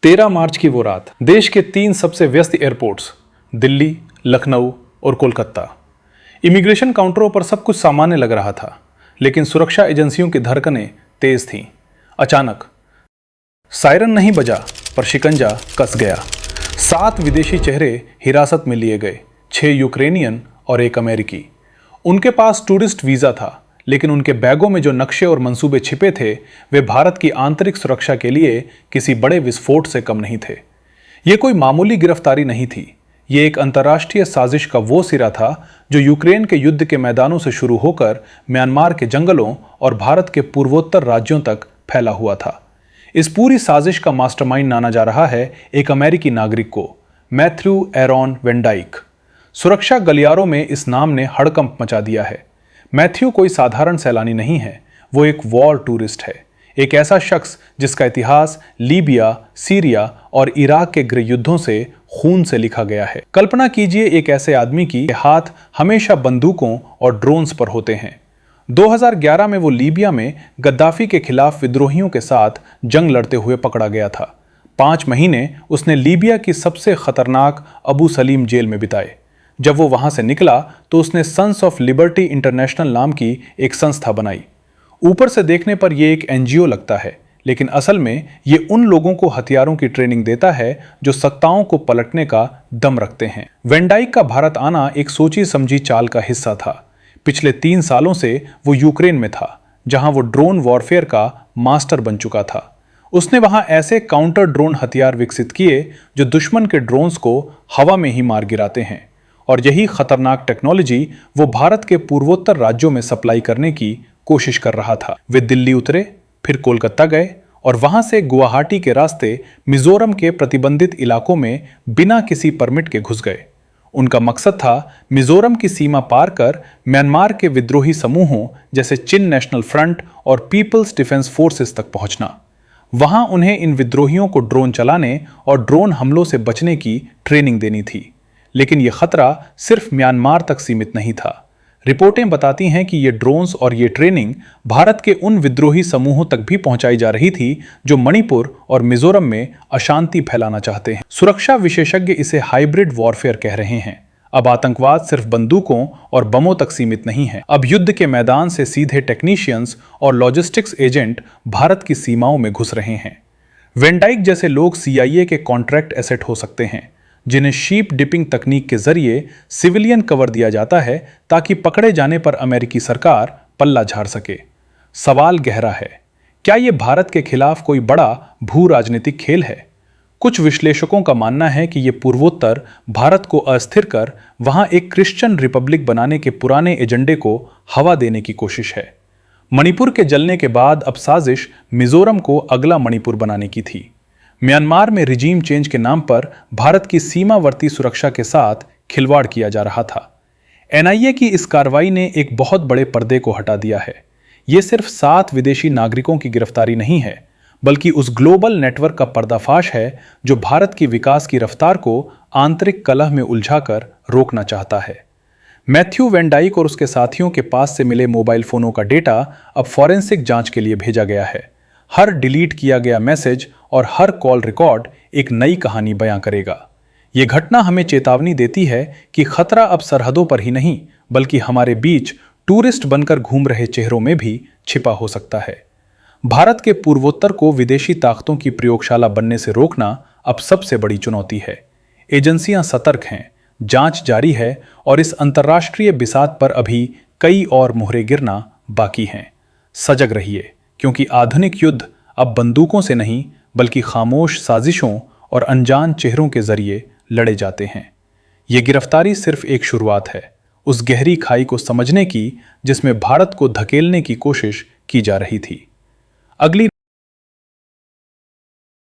13 मार्च की वो रात देश के 3 सबसे व्यस्त एयरपोर्ट्स दिल्ली, लखनऊ और कोलकाता। इमिग्रेशन काउंटरों पर सब कुछ सामान्य लग रहा था, लेकिन सुरक्षा एजेंसियों की धड़कनें तेज थीं। अचानक सायरन नहीं बजा, पर शिकंजा कस गया। 7 विदेशी चेहरे हिरासत में लिए गए, 6 यूक्रेनियन और 1 अमेरिकी। उनके पास टूरिस्ट वीज़ा था, लेकिन उनके बैगों में जो नक्शे और मंसूबे छिपे थे, वे भारत की आंतरिक सुरक्षा के लिए किसी बड़े विस्फोट से कम नहीं थे। ये कोई मामूली गिरफ्तारी नहीं थी। ये एक अंतर्राष्ट्रीय साजिश का वो सिरा था जो यूक्रेन के युद्ध के मैदानों से शुरू होकर म्यांमार के जंगलों और भारत के पूर्वोत्तर राज्यों तक फैला हुआ था। इस पूरी साजिश का मास्टरमाइंड माना जा रहा है एक अमेरिकी नागरिक को, मैथ्यू एरॉन वेन डाइक। सुरक्षा गलियारों में इस नाम ने हड़कंप मचा दिया है। मैथ्यू कोई साधारण सैलानी नहीं है, वो एक वॉर टूरिस्ट है, एक ऐसा शख्स जिसका इतिहास लीबिया, सीरिया और इराक के गृह युद्धों से खून से लिखा गया है। कल्पना कीजिए एक ऐसे आदमी की हाथ हमेशा बंदूकों और ड्रोन्स पर होते हैं। 2011 में वो लीबिया में गद्दाफी के खिलाफ विद्रोहियों के साथ जंग लड़ते हुए पकड़ा गया था। 5 महीने उसने लीबिया की सबसे खतरनाक अबू सलीम जेल में बिताए। जब वो वहां से निकला तो उसने सन्स ऑफ लिबर्टी इंटरनेशनल नाम की एक संस्था बनाई। ऊपर से देखने पर यह एक एनजीओ लगता है, लेकिन असल में ये उन लोगों को हथियारों की ट्रेनिंग देता है जो सत्ताओं को पलटने का दम रखते हैं। वेन डाइक का भारत आना एक सोची समझी चाल का हिस्सा था। पिछले 3 सालों से वो यूक्रेन में था, जहां वो ड्रोन वॉरफेयर का मास्टर बन चुका था। उसने वहां ऐसे काउंटर ड्रोन हथियार विकसित किए जो दुश्मन के ड्रोन्स को हवा में ही मार गिराते हैं, और यही खतरनाक टेक्नोलॉजी वो भारत के पूर्वोत्तर राज्यों में सप्लाई करने की कोशिश कर रहा था। वे दिल्ली उतरे, फिर कोलकाता गए और वहां से गुवाहाटी के रास्ते मिजोरम के प्रतिबंधित इलाकों में बिना किसी परमिट के घुस गए। उनका मकसद था मिजोरम की सीमा पार कर म्यांमार के विद्रोही समूहों जैसे चिन नेशनल फ्रंट और पीपल्स डिफेंस फोर्सेस तक पहुंचना। वहां उन्हें इन विद्रोहियों को ड्रोन चलाने और ड्रोन हमलों से बचने की ट्रेनिंग देनी थी। लेकिन यह खतरा सिर्फ म्यांमार तक सीमित नहीं था। रिपोर्टें बताती हैं कि ये ड्रोन्स और ये ट्रेनिंग भारत के उन विद्रोही समूहों तक भी पहुंचाई जा रही थी जो मणिपुर और मिजोरम में अशांति फैलाना चाहते हैं। सुरक्षा विशेषज्ञ इसे हाइब्रिड वॉरफेयर कह रहे हैं। अब आतंकवाद सिर्फ बंदूकों और बमों तक सीमित नहीं है। अब युद्ध के मैदान से सीधे टेक्नीशियंस और लॉजिस्टिक्स एजेंट भारत की सीमाओं में घुस रहे हैं। वेन डाइक जैसे लोग CIA के कॉन्ट्रैक्ट एसेट हो सकते हैं, जिन्हें शीप डिपिंग तकनीक के जरिए सिविलियन कवर दिया जाता है ताकि पकड़े जाने पर अमेरिकी सरकार पल्ला झाड़ सके। सवाल गहरा है, क्या यह भारत के खिलाफ कोई बड़ा भू राजनीतिक खेल है? कुछ विश्लेषकों का मानना है कि यह पूर्वोत्तर भारत को अस्थिर कर वहां एक क्रिश्चियन रिपब्लिक बनाने के पुराने एजेंडे को हवा देने की कोशिश है। मणिपुर के जलने के बाद अब साजिश मिजोरम को अगला मणिपुर बनाने की थी। म्यांमार में रिजीम चेंज के नाम पर भारत की सीमावर्ती सुरक्षा के साथ खिलवाड़ किया जा रहा था। NIA की इस कार्रवाई ने एक बहुत बड़े पर्दे को हटा दिया है। ये सिर्फ 7 विदेशी नागरिकों की गिरफ्तारी नहीं है, बल्कि उस ग्लोबल नेटवर्क का पर्दाफाश है जो भारत की विकास की रफ्तार को आंतरिक कलह में उलझाकर रोकना चाहता है। मैथ्यू वेन डाइक और उसके साथियों के पास से मिले मोबाइल फोनों का डेटा अब फॉरेंसिक जांच के लिए भेजा गया है। हर डिलीट किया गया मैसेज और हर कॉल रिकॉर्ड एक नई कहानी बयां करेगा। यह घटना हमें चेतावनी देती है कि खतरा अब सरहदों पर ही नहीं, बल्कि हमारे बीच टूरिस्ट बनकर घूम रहे चेहरों में भी छिपा हो सकता है। भारत के पूर्वोत्तर को विदेशी ताकतों की प्रयोगशाला बनने से रोकना अब सबसे बड़ी चुनौती है। एजेंसियां सतर्क हैं, जांच जारी है और इस अंतर्राष्ट्रीय बिसात पर अभी कई और मोहरे गिरना बाकी हैं। सजग रहिए, क्योंकि आधुनिक युद्ध अब बंदूकों से नहीं बल्कि खामोश साजिशों और अनजान चेहरों के जरिए लड़े जाते हैं। ये गिरफ्तारी सिर्फ एक शुरुआत है उस गहरी खाई को समझने की जिसमें भारत को धकेलने की कोशिश की जा रही थी। अगली